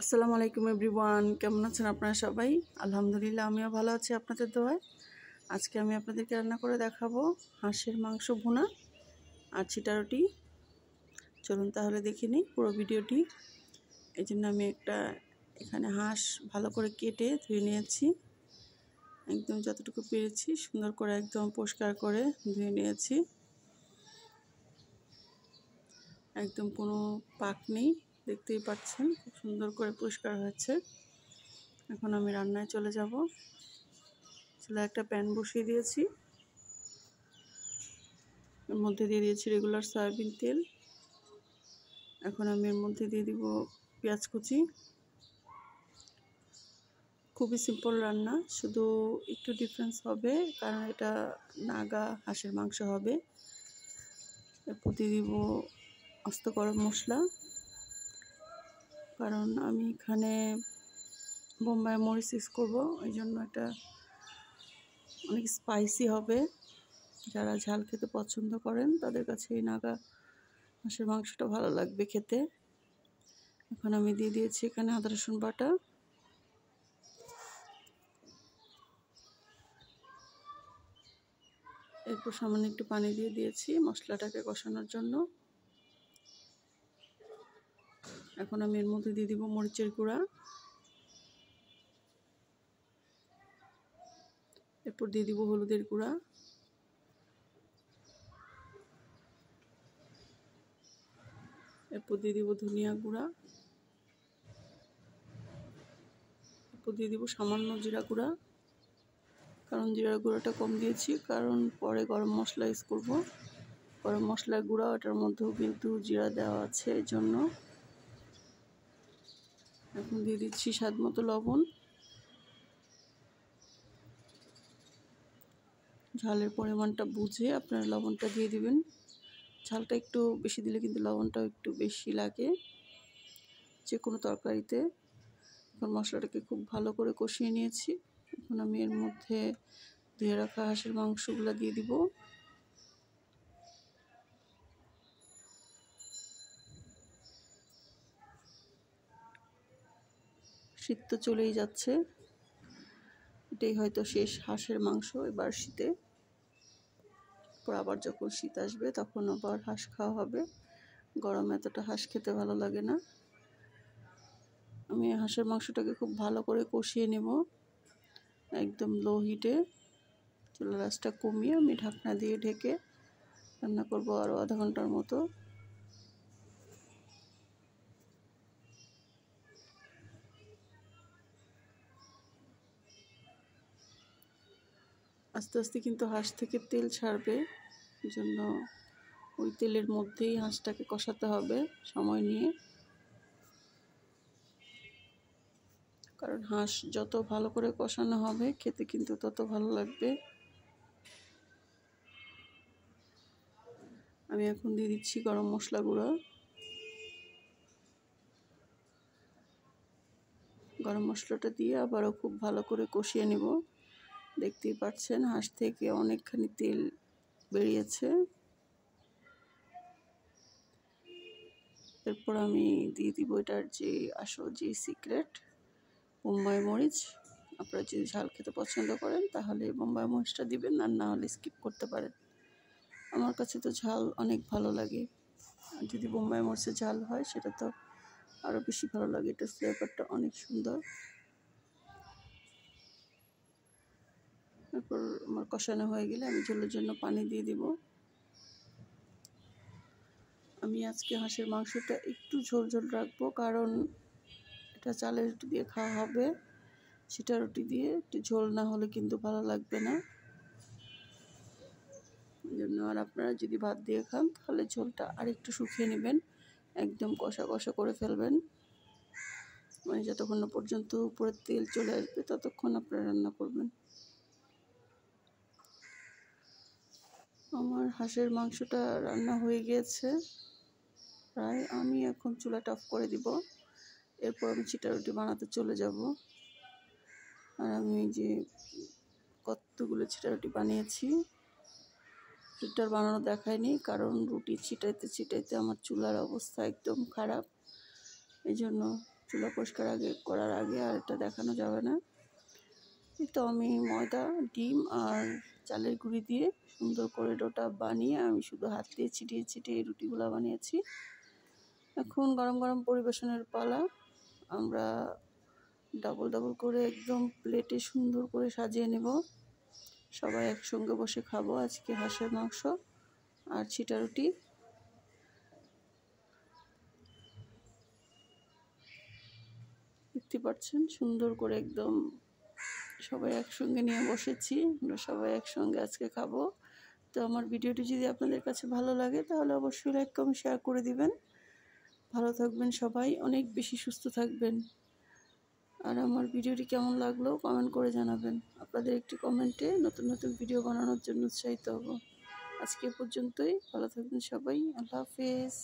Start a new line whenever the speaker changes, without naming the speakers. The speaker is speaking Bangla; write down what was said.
আসসালামু আলাইকুম এভরিওয়ান, কেমন আছেন আপনারা সবাই? আলহামদুলিল্লাহ, আমিও ভালো আছি আপনাদের দোয়ায়। আজকে আমি আপনাদেরকে রান্না করে দেখাবো হাঁসের মাংস ভুনা আর চিটা রুটি। চলুন তাহলে দেখে নিই পুরো ভিডিওটি। এই জন্য আমি এখানে হাঁস ভালো করে কেটে ধুয়ে নিয়েছি, একদম যতটুকু পেরেছি সুন্দর করে একদম পরিষ্কার করে ধুয়ে নিয়েছি, একদম কোনো পাক নেই, দেখতেই পাচ্ছেন খুব সুন্দর করে পরিষ্কার হয়েছে। এখন আমি রান্নায় চলে যাব। চুলায় একটা প্যান বসিয়ে দিয়েছি, এর মধ্যে দিয়ে দিয়েছি রেগুলার সয়াবিন তেল। এখন আমি এর মধ্যে দিয়ে দিব পেঁয়াজ কুচি। খুবই সিম্পল রান্না, শুধু একটু ডিফারেন্স হবে কারণ এটা নাগা হাঁসের মাংস হবে। এরপর দিয়ে দিব আস্ত গরম মশলা, কারণ আমি এখানে বোম্বাই মরিচ ইউজ করবো, এই জন্য এটা অনেক স্পাইসি হবে। যারা ঝাল খেতে পছন্দ করেন তাদের কাছে এই নাগা হাঁসের মাংসটা ভালো লাগবে খেতে। এখন আমি দিয়ে দিয়েছি এখানে আদা রসুন বাটা, এরপর সামান্য একটু পানি দিয়ে দিয়েছি মশলাটাকে কষানোর জন্য। এখন আমি এর মধ্যে দিয়ে দিব মরিচের গুঁড়া, এরপর দিয়ে দিব হলুদের গুঁড়া, এরপর দিয়ে দিব ধনিয়া গুঁড়া, এরপর দিয়ে দিব সামান্য জিরা গুঁড়া, কারণ জিরা গুঁড়াটা কম দিয়েছি কারণ পরে গরম মশলা ইউজ করব। গরম মশলার গুঁড়া ওটার মধ্যেও কিন্তু জিরা দেওয়া আছে, এই জন্য। এখন দিয়ে দিচ্ছি স্বাদ মতো লবণ। ঝালের পরিমাণটা বুঝে আপনারা লবণটা দিয়ে দিবেন। ঝালটা একটু বেশি দিলে কিন্তু লবণটাও একটু বেশি লাগে যে কোনো তরকারিতে। এখন মশলাটাকে খুব ভালো করে কষিয়ে নিয়েছি। এখন আমি এর মধ্যে ধুয়ে রাখা হাঁসের মাংসগুলো দিয়ে দিব। শীত তো চলেই যাচ্ছে, এটাই হয়তো শেষ হাঁসের মাংস এবার শীতে। পর আবার যখন শীত আসবে তখন আবার হাঁস খাওয়া হবে। গরমে এতটা হাঁস খেতে ভালো লাগে না। আমি হাঁসের মাংসটাকে খুব ভালো করে কষিয়ে নেব, একদম লো হিটে। চুলার আঁচটা কমিয়ে আমি ঢাকনা দিয়ে ঢেকে রান্না করব আরও আধা ঘন্টার মতো। আস্তে আস্তে কিন্তু হাঁস থেকে তেল ছাড়বে, জন্য ওই তেলের মধ্যেই হাঁসটাকে কষাতে হবে সময় নিয়ে, কারণ হাঁস যত ভালো করে কষানো হবে খেতে কিন্তু তত ভালো লাগবে। আমি এখন দিয়ে দিচ্ছি গরম মশলা গুঁড়ো। গরম মশলাটা দিয়ে আবারও খুব ভালো করে কষিয়ে নেব। দেখতেই পাচ্ছেন হাঁস থেকে অনেকখানি তেল বেরিয়েছে। এরপর আমি দিয়ে দিব এটার যে আসল যে সিক্রেট, বোম্বাই মরিচ। আপনারা যদি ঝাল খেতে পছন্দ করেন তাহলে বোম্বাই মরিচটা দিবেন, আর না হলে স্কিপ করতে পারেন। আমার কাছে তো ঝাল অনেক ভালো লাগে, আর যদি বোম্বাই মরিচের ঝাল হয় সেটা তো আরও বেশি ভালো লাগে, এটার ফ্লেভারটা অনেক সুন্দর। এরপর আমার কষানো হয়ে গেলে আমি ঝোলের জন্য পানি দিয়ে দিব। আমি আজকে হাঁসের মাংসটা একটু ঝোল ঝোল রাখবো, কারণ এটা চালের রুটি দিয়ে খাওয়া হবে। চিটা রুটি দিয়ে একটু ঝোল না হলে কিন্তু ভালো লাগবে না, এই জন্য। আর আপনারা যদি ভাত দিয়ে খান তাহলে ঝোলটা আর একটু শুকিয়ে নেবেন, একদম কষা কষা করে ফেলবেন, মানে যতক্ষণ না পর্যন্ত উপরে তেল চলে আসবে ততক্ষণ আপনারা রান্না করবেন। আমার হাঁসের মাংসটা রান্না হয়ে গিয়েছে প্রায়, আমি এখন চুলাটা অফ করে দিব। এরপর আমি চিটা রুটি বানাতে চলে যাব। আর আমি যে কতগুলো চিটা রুটি বানিয়েছি রুটিটার বানানো দেখায়নি, কারণ রুটি ছিটাইতে ছিটাইতে আমার চুলার অবস্থা একদম খারাপ, এই জন্য চুলা পরিষ্কার করার আগে আর এটা দেখানো যাবে না। এই তো আমি ময়দা, ডিম আর চালের গুঁড়ি দিয়ে সুন্দর করে ডোটা বানিয়ে আমি শুধু হাত দিয়ে ছিটিয়ে ছিটিয়ে এই রুটিগুলো বানিয়েছি। এখন গরম গরম পরিবেশনের পালা। আমরা ডাবল ডাবল করে একদম প্লেটে সুন্দর করে সাজিয়ে নেব। সবাই একসঙ্গে বসে খাবো আজকে হাঁসের মাংস আর ছিটা রুটি। দেখতে পাচ্ছেন সুন্দর করে একদম সবাই একসঙ্গে নিয়ে বসেছি। আমরা সবাই একসঙ্গে আজকে খাবো। তো আমার ভিডিওটি যদি আপনাদের কাছে ভালো লাগে তাহলে অবশ্যই লাইক কমেন্ট শেয়ার করে দিবেন। ভালো থাকবেন সবাই, অনেক বেশি সুস্থ থাকবেন। আর আমার ভিডিওটি কেমন লাগলো কমেন্ট করে জানাবেন। আপনাদের একটি কমেন্টে নতুন নতুন ভিডিও বানানোর জন্য উৎসাহিত হব। আজকে পর্যন্তই, ভালো থাকবেন সবাই, আল্লাহ হাফেজ।